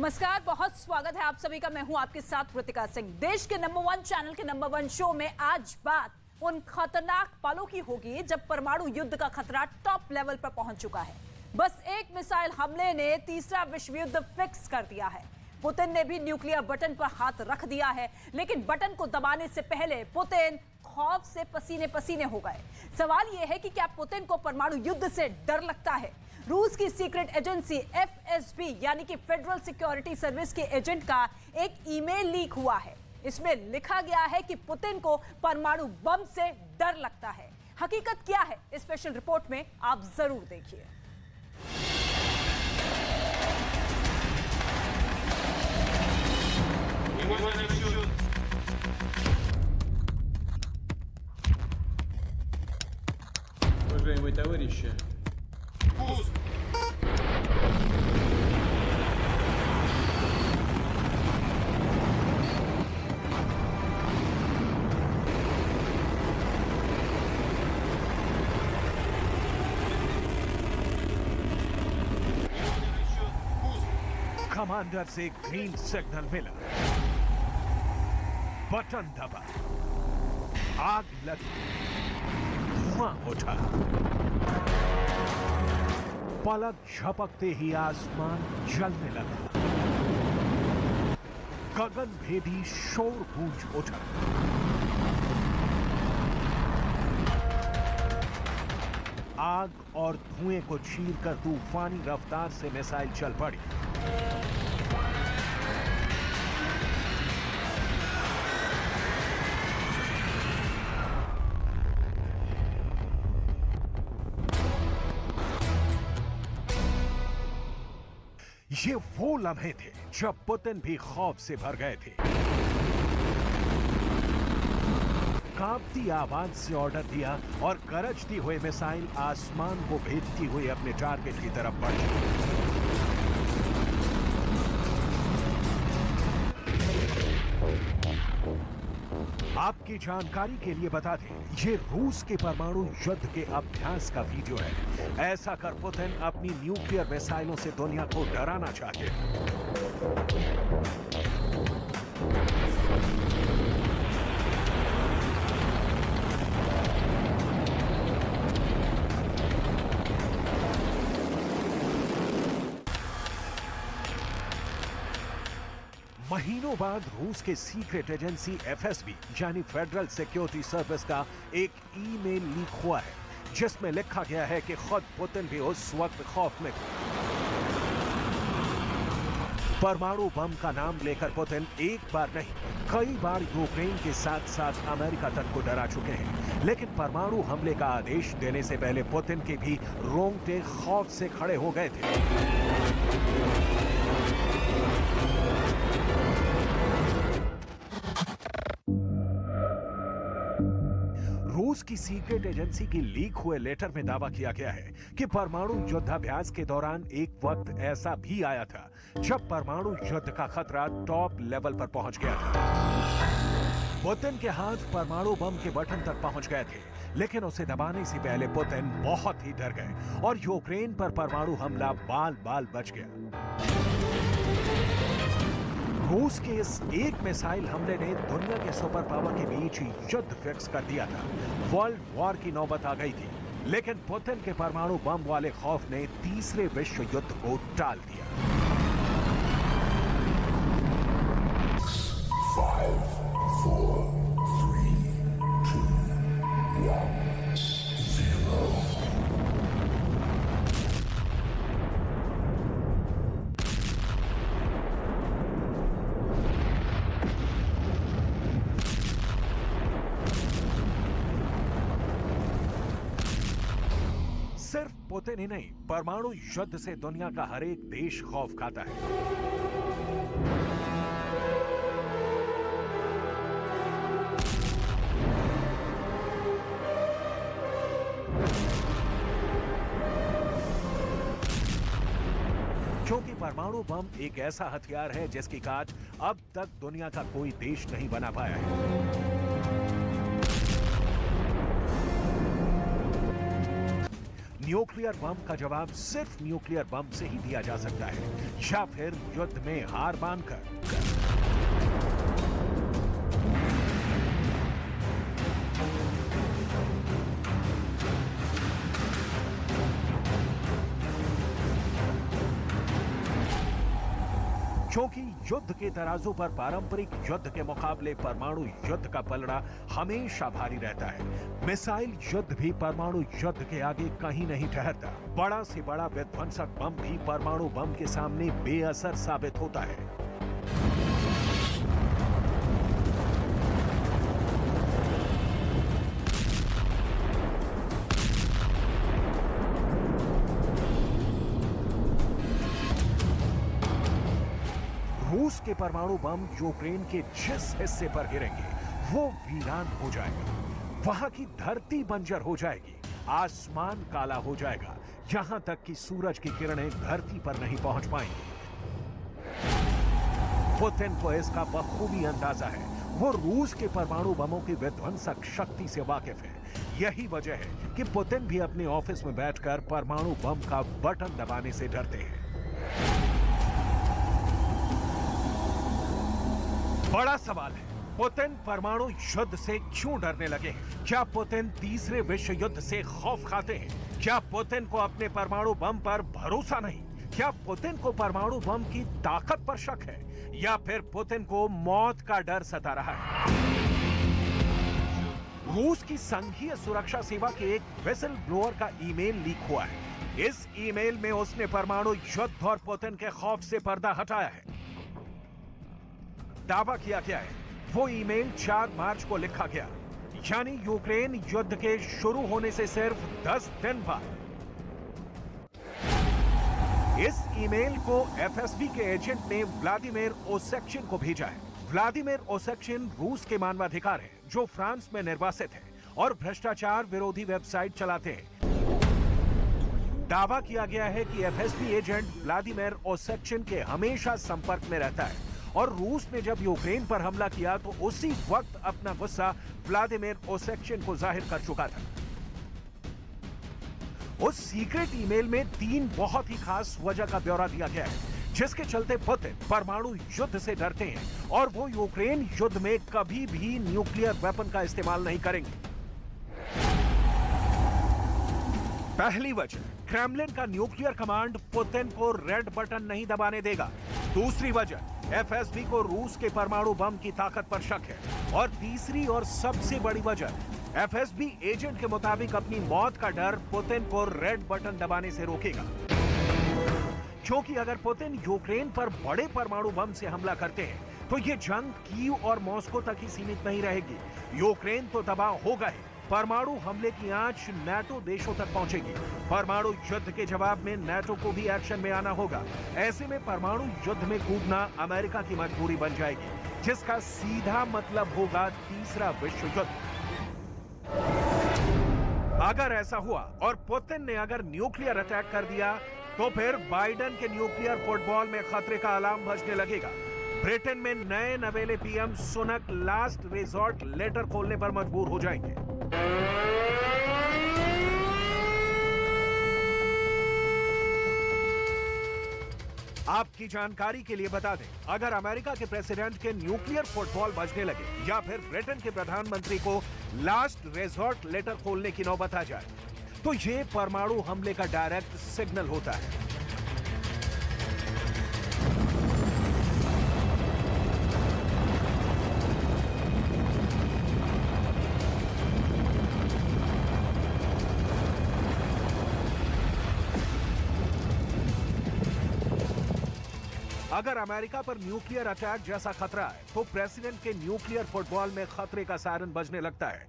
नमस्कार, बहुत स्वागत है आप सभी का। मैं हूं आपके साथ ऋतिका सिंह। देश के नंबर 1 चैनल के नंबर 1 शो में आज बात उन खतरनाक पलों की होगी जब परमाणु युद्ध का खतरा टॉप लेवल पर पहुंच चुका है। बस एक मिसाइल हमले ने तीसरा विश्व युद्ध फिक्स कर दिया है। पुतिन ने भी न्यूक्लियर बटन पर हाथ रख दिया है, लेकिन बटन को दबाने से पहले पुतिन खौफ से पसीने पसीने हो गए। सवाल यह है कि क्या पुतिन को परमाणु युद्ध से डर लगता है? रूस की सीक्रेट एजेंसी FSB यानी कि फेडरल सिक्योरिटी सर्विस के एजेंट का एक ईमेल लीक हुआ है। इसमें लिखा गया है कि पुतिन को परमाणु बम से डर लगता है। हकीकत क्या है, इस स्पेशल रिपोर्ट में आप जरूर देखिए। Уважаемые товарищи, कमांडर से ग्रीन सिग्नल मिला, बटन दबा, आग लगी, धुआं उठा। पलक झपकते ही आसमान जलने लगा, गगन भेदी शोर गूंज उठा। आग और धुएं को चीरकर तूफानी रफ्तार से मिसाइल चल पड़ी। ये वो लम्हे थे जब पुतिन भी खौफ से भर गए थे। कांपती आवाज से ऑर्डर दिया और गरजती हुए मिसाइल आसमान को भेदती हुई अपने टारगेट की तरफ बढ़ी। आपकी जानकारी के लिए बता दें, ये रूस के परमाणु युद्ध के अभ्यास का वीडियो है। ऐसा कर पुतिन अपनी न्यूक्लियर मिसाइलों से दुनिया को डराना चाहते हैं। महीनों बाद रूस के सीक्रेट एजेंसी FSB यानी फेडरल सिक्योरिटी सर्विस का एक ईमेल लीक हुआ है, जिसमें लिखा गया है कि खुद पुतिन भी उस वक्त खौफ में थे। परमाणु बम का नाम लेकर पुतिन एक बार नहीं, कई बार यूक्रेन के साथ साथ अमेरिका तक को डरा चुके हैं, लेकिन परमाणु हमले का आदेश देने से पहले पुतिन के भी रोंगटे खौफ से खड़े हो गए थे। रूस की सीक्रेट एजेंसी की लीक हुए लेटर में दावा किया गया है कि परमाणु युद्धाभ्यास के दौरान एक वक्त ऐसा भी आया था जब परमाणु युद्ध का खतरा टॉप लेवल पर पहुंच गया था। पुतिन के हाथ परमाणु बम के बटन तक पहुंच गए थे, लेकिन उसे दबाने से पहले पुतिन बहुत ही डर गए और यूक्रेन पर परमाणु हमला बाल बाल बच गया। रूस के इस एक मिसाइल हमले ने दुनिया के सुपर पावर के बीच युद्ध फिक्स कर दिया था। वर्ल्ड वॉर की नौबत आ गई थी, लेकिन पुतिन के परमाणु बम वाले खौफ ने तीसरे विश्व युद्ध को टाल दिया। 5, 4, 3, 2, 1, 0। सिर्फ पुतिन ही नहीं, परमाणु युद्ध से दुनिया का हर एक देश खौफ खाता है। क्योंकि परमाणु बम एक ऐसा हथियार है जिसकी काट अब तक दुनिया का कोई देश नहीं बना पाया है। न्यूक्लियर बम का जवाब सिर्फ न्यूक्लियर बम से ही दिया जा सकता है, या फिर युद्ध में हार मानकर। क्योंकि युद्ध के तराजू पर पारंपरिक युद्ध के मुकाबले परमाणु युद्ध का पलड़ा हमेशा भारी रहता है। मिसाइल युद्ध भी परमाणु युद्ध के आगे कहीं नहीं ठहरता। बड़ा से बड़ा विध्वंसक बम भी परमाणु बम के सामने बेअसर साबित होता है। रूस के परमाणु बम यूक्रेन के जिस हिस्से पर गिरेंगे वो वीरान हो जाएगा। वहां की धरती बंजर हो जाएगी, आसमान काला हो जाएगा, यहां तक कि सूरज की किरणें धरती पर नहीं पहुंच पाएंगी। पुतिन को इसका बखूबी अंदाजा है। वो रूस के परमाणु बमों की विध्वंसक शक्ति से वाकिफ है। यही वजह है कि पुतिन भी अपने ऑफिस में बैठकर परमाणु बम का बटन दबाने से डरते हैं। बड़ा सवाल है, पुतिन परमाणु युद्ध से क्यों डरने लगे? क्या पुतिन तीसरे विश्व युद्ध से खौफ खाते हैं? क्या पुतिन को अपने परमाणु बम पर भरोसा नहीं? क्या पुतिन को परमाणु बम की ताकत पर शक है, या फिर पुतिन को मौत का डर सता रहा है? रूस की संघीय सुरक्षा सेवा के एक विसल ब्लोअर का ईमेल लीक हुआ है। इस ईमेल में उसने परमाणु युद्ध और पुतिन के खौफ से पर्दा हटाया है। दावा किया गया है वो ईमेल 4 मार्च को लिखा गया, यानी यूक्रेन युद्ध के शुरू होने से सिर्फ 10 दिन बाद। इस ईमेल को एफएसबी के एजेंट ने व्लादिमीर ओसेक्चिन को भेजा है। व्लादिमीर ओसेक्चिन रूस के मानवाधिकार हैं जो फ्रांस में निर्वासित हैं और भ्रष्टाचार विरोधी वेबसाइट चलाते हैं। दावा किया गया है कि एफएसबी एजेंट व्लादिमीर ओसेक्चिन के हमेशा संपर्क में रहता है और रूस ने जब यूक्रेन पर हमला किया तो उसी वक्त अपना गुस्सा व्लादिमीर ओसेक्चिन को जाहिर कर चुका था। उस सीक्रेट ईमेल में 3 बहुत ही खास वजह का ब्यौरा दिया गया है जिसके चलते पुतिन परमाणु युद्ध से डरते हैं और वो यूक्रेन युद्ध में कभी भी न्यूक्लियर वेपन का इस्तेमाल नहीं करेंगे। पहली वजह, क्रेमलिन का न्यूक्लियर कमांड पुतिन को रेड बटन नहीं दबाने देगा। दूसरी वजह, एफएसबी को रूस के परमाणु बम की ताकत पर शक है। और तीसरी और सबसे बड़ी वजह, एफएसबी एजेंट के मुताबिक अपनी मौत का डर पुतिन को रेड बटन दबाने से रोकेगा। क्योंकि अगर पुतिन यूक्रेन पर बड़े परमाणु बम से हमला करते हैं तो ये जंग कीव और मॉस्को तक ही सीमित नहीं रहेगी। यूक्रेन तो तबाह होगा ही, परमाणु हमले की आंच नाटो देशों तक पहुंचेगी। परमाणु युद्ध के जवाब में नाटो को भी एक्शन में आना होगा। ऐसे में परमाणु युद्ध में कूदना अमेरिका की मजबूरी बन जाएगी, जिसका सीधा मतलब होगा तीसरा विश्व युद्ध। अगर ऐसा हुआ और पुतिन ने अगर न्यूक्लियर अटैक कर दिया तो फिर बाइडेन के न्यूक्लियर फुटबॉल में खतरे का अलार्म बजने लगेगा। ब्रिटेन में नए नवेले PM Sunak last resort letter खोलने पर मजबूर हो जाएंगे। आपकी जानकारी के लिए बता दें, अगर अमेरिका के प्रेसिडेंट के न्यूक्लियर फुटबॉल बजने लगे या फिर ब्रिटेन के प्रधानमंत्री को लास्ट रिजॉर्ट लेटर खोलने की नौबत आ जाए तो ये परमाणु हमले का डायरेक्ट सिग्नल होता है। अगर अमेरिका पर न्यूक्लियर अटैक जैसा खतरा है तो प्रेसिडेंट के न्यूक्लियर फुटबॉल में खतरे का सायरन बजने लगता है।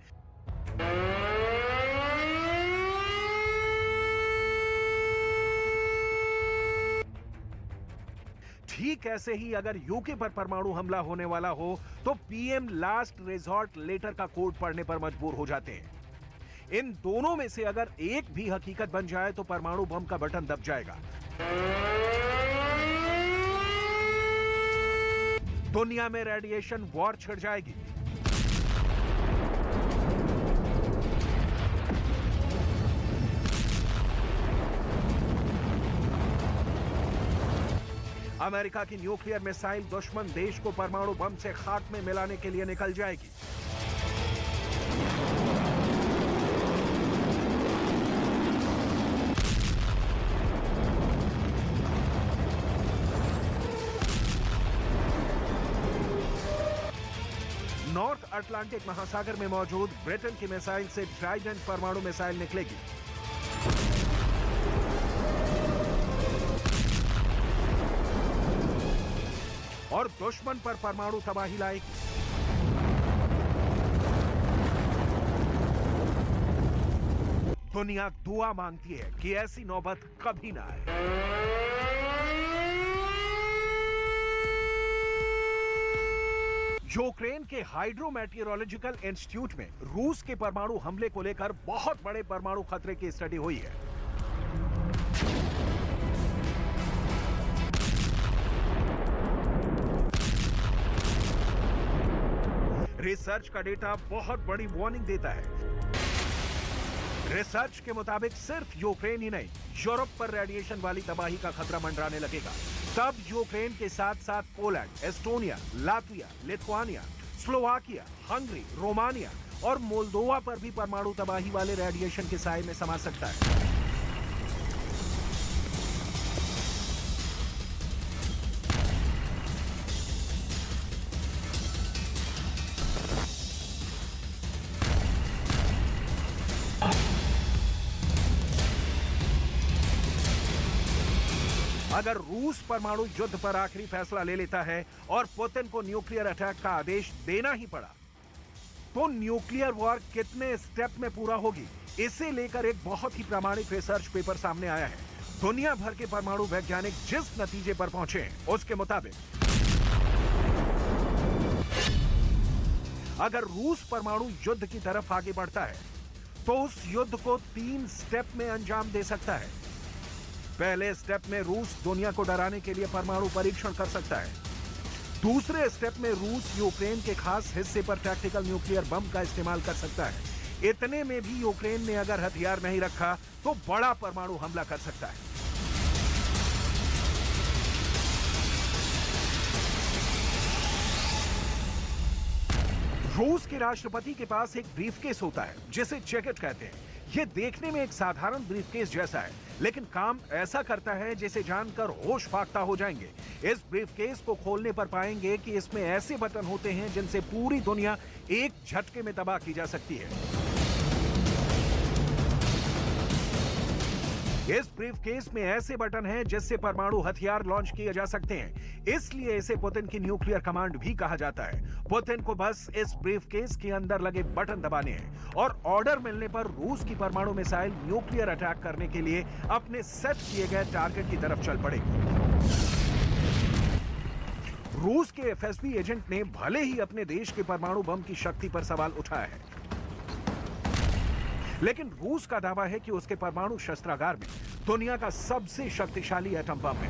ठीक ऐसे ही अगर यूके पर परमाणु हमला होने वाला हो तो पीएम लास्ट रिजॉर्ट लेटर का कोड पढ़ने पर मजबूर हो जाते हैं। इन दोनों में से अगर एक भी हकीकत बन जाए तो परमाणु बम का बटन दब जाएगा। दुनिया में रेडिएशन वॉर छिड़ जाएगी। अमेरिका की न्यूक्लियर मिसाइल दुश्मन देश को परमाणु बम से खाक में मिलाने के लिए निकल जाएगी। नॉर्थ अटलांटिक महासागर में मौजूद ब्रिटेन की मिसाइल से ट्राइडेंट परमाणु मिसाइल निकलेगी। और दुश्मन पर परमाणु तबाही लाएगी। दुनिया दुआ मांगती है कि ऐसी नौबत कभी ना आए। यूक्रेन के हाइड्रोमेटियोरोलॉजिकल इंस्टीट्यूट में रूस के परमाणु हमले को लेकर बहुत बड़े परमाणु खतरे की स्टडी हुई है। रिसर्च का डेटा बहुत बड़ी वार्निंग देता है। रिसर्च के मुताबिक सिर्फ यूक्रेन ही नहीं, यूरोप पर रेडिएशन वाली तबाही का खतरा मंडराने लगेगा। तब यूक्रेन के साथ साथ Poland, Estonia, Latvia, Lithuania, Slovakia, Hungary, Romania और मोल्दोवा पर भी परमाणु तबाही वाले रेडिएशन के साए में समा सकता है। अगर रूस परमाणु युद्ध पर आखिरी फैसला ले लेता है और पुतिन को न्यूक्लियर अटैक का आदेश देना ही पड़ा, तो न्यूक्लियर वॉर कितने स्टेप में पूरा होगी, इसे लेकर एक बहुत ही प्रामाणिक रिसर्च पेपर सामने आया है। दुनिया भर के परमाणु वैज्ञानिक जिस नतीजे पर पहुंचे हैं, उसके मुताबिक अगर रूस परमाणु युद्ध की तरफ आगे बढ़ता है तो उस युद्ध को 3 स्टेप में अंजाम दे सकता है। पहले स्टेप में रूस दुनिया को डराने के लिए परमाणु परीक्षण कर सकता है। दूसरे स्टेप में रूस यूक्रेन के खास हिस्से पर टैक्टिकल न्यूक्लियर बम का इस्तेमाल कर सकता है। इतने में भी यूक्रेन ने अगर हथियार नहीं रखा तो बड़ा परमाणु हमला कर सकता है। रूस के राष्ट्रपति के पास एक ब्रीफकेस होता है जिसे जैकेट कहते हैं। ये देखने में एक साधारण ब्रीफकेस जैसा है, लेकिन काम ऐसा करता है जिसे जानकर होश फाख्ता हो जाएंगे। इस ब्रीफकेस को खोलने पर पाएंगे कि इसमें ऐसे बटन होते हैं जिनसे पूरी दुनिया एक झटके में तबाह की जा सकती है। इस ब्रीफकेस में ऐसे बटन हैं जिससे परमाणु हथियार लॉन्च किए जा सकते हैं। इसलिए इसे पुतिन की न्यूक्लियर कमांड भी कहा जाता है। पुतिन को बस इस ब्रीफकेस के अंदर लगे बटन दबाने हैं और ऑर्डर मिलने पर रूस की परमाणु मिसाइल न्यूक्लियर अटैक करने के लिए अपने सेट किए गए टारगेट की तरफ चल पड़ेगी। रूस के एफएसबी एजेंट ने भले ही अपने देश के परमाणु बम की शक्ति पर सवाल उठाया है, लेकिन रूस का दावा है कि उसके परमाणु शस्त्रागार में दुनिया का सबसे शक्तिशाली एटम बम है।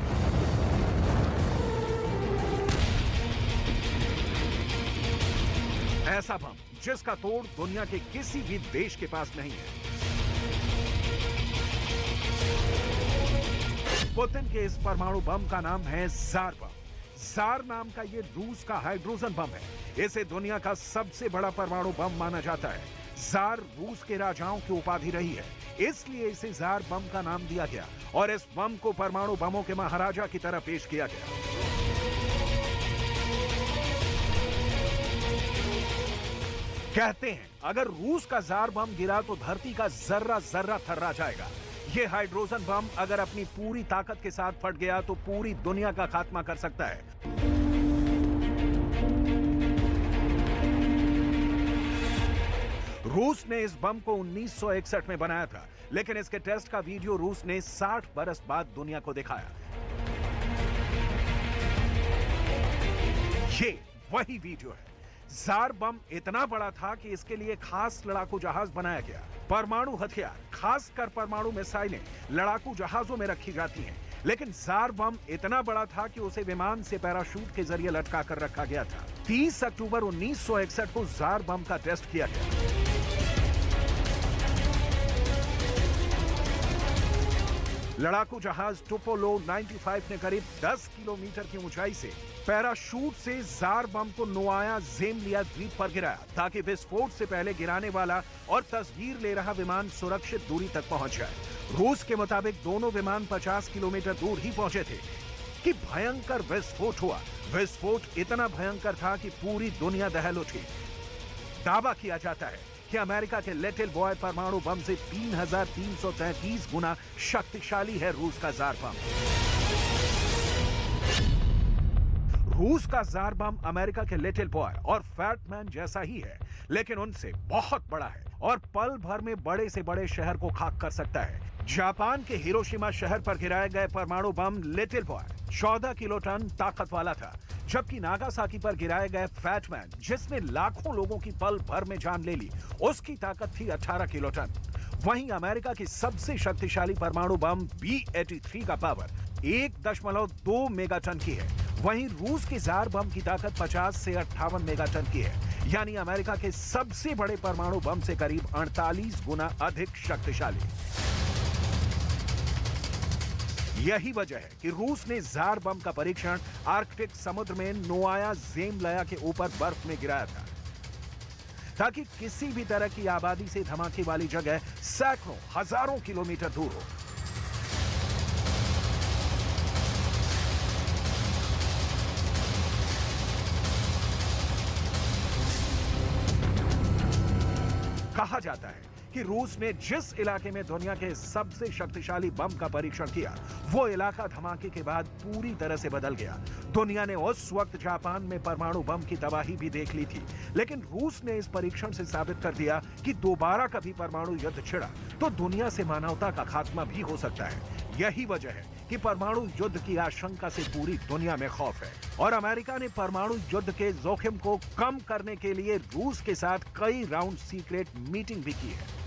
ऐसा बम जिसका तोड़ दुनिया के किसी भी देश के पास नहीं है। पुतिन के इस परमाणु बम का नाम है ज़ार बम। ज़ार नाम का ये रूस का हाइड्रोजन बम है। इसे दुनिया का सबसे बड़ा परमाणु बम माना जाता है। ज़ार रूस के राजाओं की उपाधि रही है, इसलिए इसे ज़ार बम का नाम दिया गया और इस बम को परमाणु बमों के महाराजा की तरह पेश किया गया। कहते हैं अगर रूस का ज़ार बम गिरा तो धरती का जर्रा जर्रा थर्रा जाएगा। यह हाइड्रोजन बम अगर अपनी पूरी ताकत के साथ फट गया तो पूरी दुनिया का खात्मा कर सकता है। रूस ने इस बम को 1961 में बनाया था, लेकिन इसके टेस्ट का वीडियो रूस ने 60 बरस बाद दुनिया को दिखाया। ये वही वीडियो है। ज़ार बम इतना बड़ा था कि इसके लिए खास लड़ाकू जहाज बनाया गया। परमाणु हथियार, खासकर परमाणु मिसाइलें लड़ाकू जहाजों में रखी जाती हैं, लेकिन ज़ार बम इतना बड़ा था कि उसे विमान से पैराशूट के जरिए लटका कर रखा गया था। 30 अक्टूबर 1961 को ज़ार बम का टेस्ट किया गया। लड़ाकू जहाज टुपोलो 95 ने करीब 10 किलोमीटर की ऊंचाई से पैराशूट से जार बम को नोआया ज़ेमलिया द्वीप पर गिराया ताकि विस्फोट से पहले गिराने वाला और तस्वीर ले रहा विमान सुरक्षित दूरी तक पहुंच जाए। रूस के मुताबिक दोनों विमान 50 किलोमीटर दूर ही पहुंचे थे कि भयंकर विस्फोट हुआ। विस्फोट इतना भयंकर था कि पूरी दुनिया दहल उठी। दावा किया जाता है कि अमेरिका के लिटिल बॉय परमाणु बम से 3333 गुना शक्तिशाली है रूस का जार बम। रूस का जार बम अमेरिका के लिटिल बॉय और फैट मैन जैसा ही है, लेकिन उनसे बहुत बड़ा है और पल भर में बड़े से बड़े शहर को खाक कर सकता है। जापान के हिरोशिमा शहर पर गिराए गए परमाणु बम लिटिल बॉय 14 किलोटन ताकत वाला था, जबकि नागासाकी पर गिराए गए फैटमैन, जिसने लाखों लोगों की पल भर में जान ले ली, उसकी ताकत थी 18 किलोटन। वहीं अमेरिका की सबसे शक्तिशाली परमाणु बम B-83 का पावर 1.2 मेगाटन की है। वहीं रूस के जार बम की ताकत 50 से 58 मेगाटन की है, यानी अमेरिका के सबसे बड़े परमाणु बम से करीब 48 गुना अधिक शक्तिशाली। यही वजह है कि रूस ने जार बम का परीक्षण आर्कटिक समुद्र में नोआया ज़ेमलिया के ऊपर बर्फ में गिराया था, ताकि किसी भी तरह की आबादी से धमाके वाली जगह सैकड़ों हजारों किलोमीटर दूर हो। कहा जाता है कि रूस ने जिस इलाके में दुनिया के सबसे शक्तिशाली बम का परीक्षण किया, वो इलाका धमाके के बाद पूरी तरह से बदल गया। दुनिया ने उस वक्त जापान में परमाणु बम की तबाही भी देख ली थी, लेकिन रूस ने इस परीक्षण से साबित कर दिया कि दोबारा कभी परमाणु युद्ध छिड़ा तो दुनिया से मानवता का खात्मा भी हो सकता है। यही वजह है कि परमाणु युद्ध की आशंका से पूरी दुनिया में खौफ है और अमेरिका ने परमाणु युद्ध के जोखिम को कम करने के लिए रूस के साथ कई राउंड सीक्रेट मीटिंग भी की है।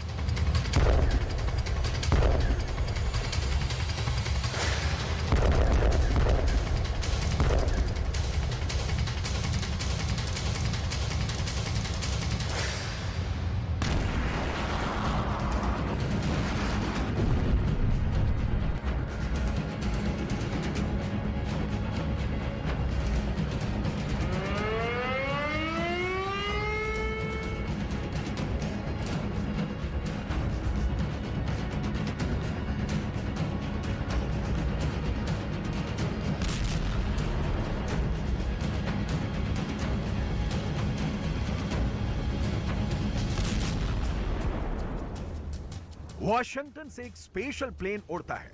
वॉशिंगटन से एक स्पेशल प्लेन उड़ता है।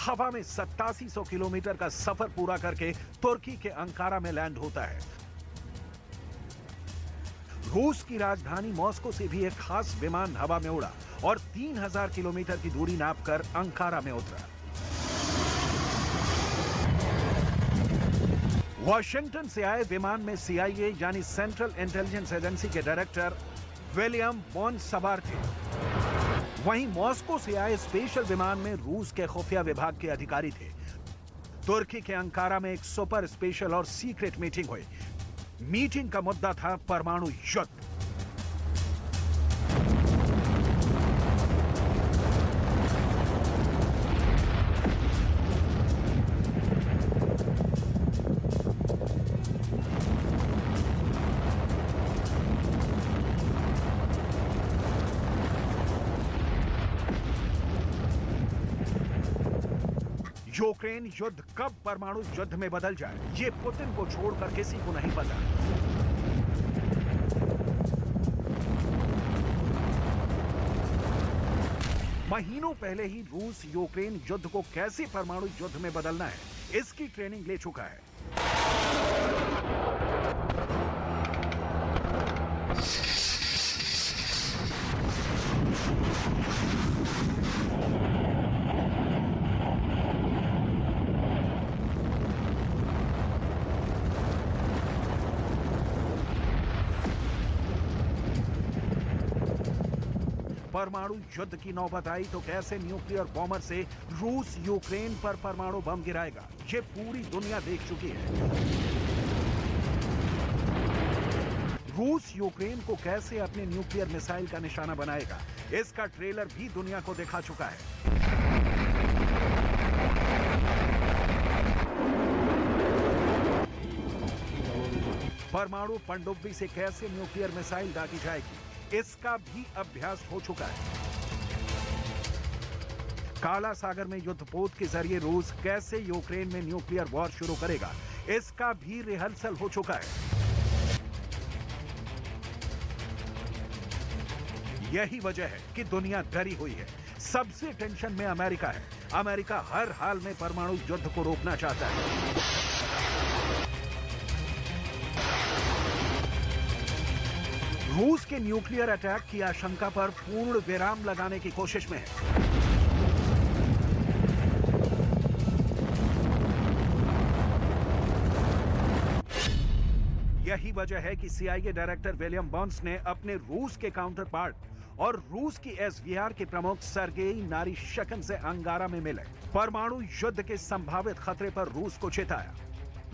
हवा में 8700 किलोमीटर का सफर पूरा करके तुर्की के अंकारा में लैंड होता है। रूस की राजधानी मॉस्को से भी एक खास विमान हवा में उड़ा और 3000 किलोमीटर की दूरी नापकर अंकारा में उतरा। वॉशिंगटन से आए विमान में CIA यानी सेंट्रल इंटेलिजेंस एजेंसी के डायरेक्टर विलियम वॉन सबार थे। वहीं मॉस्को से आए स्पेशल विमान में रूस के खुफिया विभाग के अधिकारी थे। तुर्की के अंकारा में एक सुपर स्पेशल और सीक्रेट मीटिंग हुई। मीटिंग का मुद्दा था परमाणु युद्ध। यूक्रेन युद्ध कब परमाणु युद्ध में बदल जाए, ये पुतिन को छोड़कर किसी को नहीं पता। महीनों पहले ही रूस यूक्रेन युद्ध को कैसे परमाणु युद्ध में बदलना है, इसकी ट्रेनिंग ले चुका है। परमाणु युद्ध की नौबत आई तो कैसे न्यूक्लियर बॉम्बर से रूस यूक्रेन पर परमाणु बम गिराएगा, ये पूरी दुनिया देख चुकी है। रूस यूक्रेन को कैसे अपने न्यूक्लियर मिसाइल का निशाना बनाएगा, इसका ट्रेलर भी दुनिया को दिखा चुका है। परमाणु पनडुब्बी से कैसे न्यूक्लियर मिसाइल दागी जाएगी, इसका भी अभ्यास हो चुका है। काला सागर में युद्धपोत के जरिए रूस कैसे यूक्रेन में न्यूक्लियर वॉर शुरू करेगा, इसका भी रिहर्सल हो चुका है। यही वजह है कि दुनिया डरी हुई है। सबसे टेंशन में अमेरिका है। अमेरिका हर हाल में परमाणु युद्ध को रोकना चाहता है। रूस के न्यूक्लियर अटैक की आशंका पर पूर्ण विराम लगाने की कोशिश में है। यही वजह है कि सीआईए डायरेक्टर विलियम बर्न्स ने अपने रूस के काउंटर पार्ट और रूस की एसवीआर के प्रमुख सर्गेई नारिशकन से अंगारा में मिले परमाणु युद्ध के संभावित खतरे पर रूस को चेताया।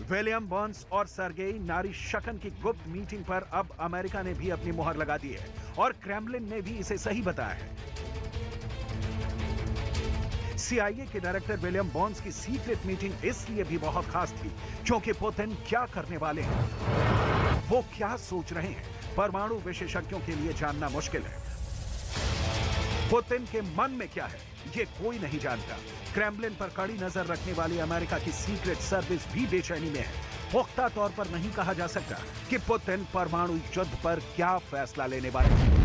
विलियम बर्न्स और सर्गेई नारिशकन की गुप्त मीटिंग पर अब अमेरिका ने भी अपनी मुहर लगा दी है और क्रेमलिन ने भी इसे सही बताया है। सीआईए के डायरेक्टर विलियम बर्न्स की सीक्रेट मीटिंग इसलिए भी बहुत खास थी क्योंकि पुतिन क्या करने वाले हैं, वो क्या सोच रहे हैं, परमाणु विशेषज्ञों के लिए जानना मुश्किल है। पुतिन के मन में क्या है, ये कोई नहीं जानता। क्रेमलिन पर कड़ी नजर रखने वाली अमेरिका की सीक्रेट सर्विस भी बेचैनी में है। पुख्ता तौर पर नहीं कहा जा सकता कि पुतिन परमाणु युद्ध पर क्या फैसला लेने वाले हैं।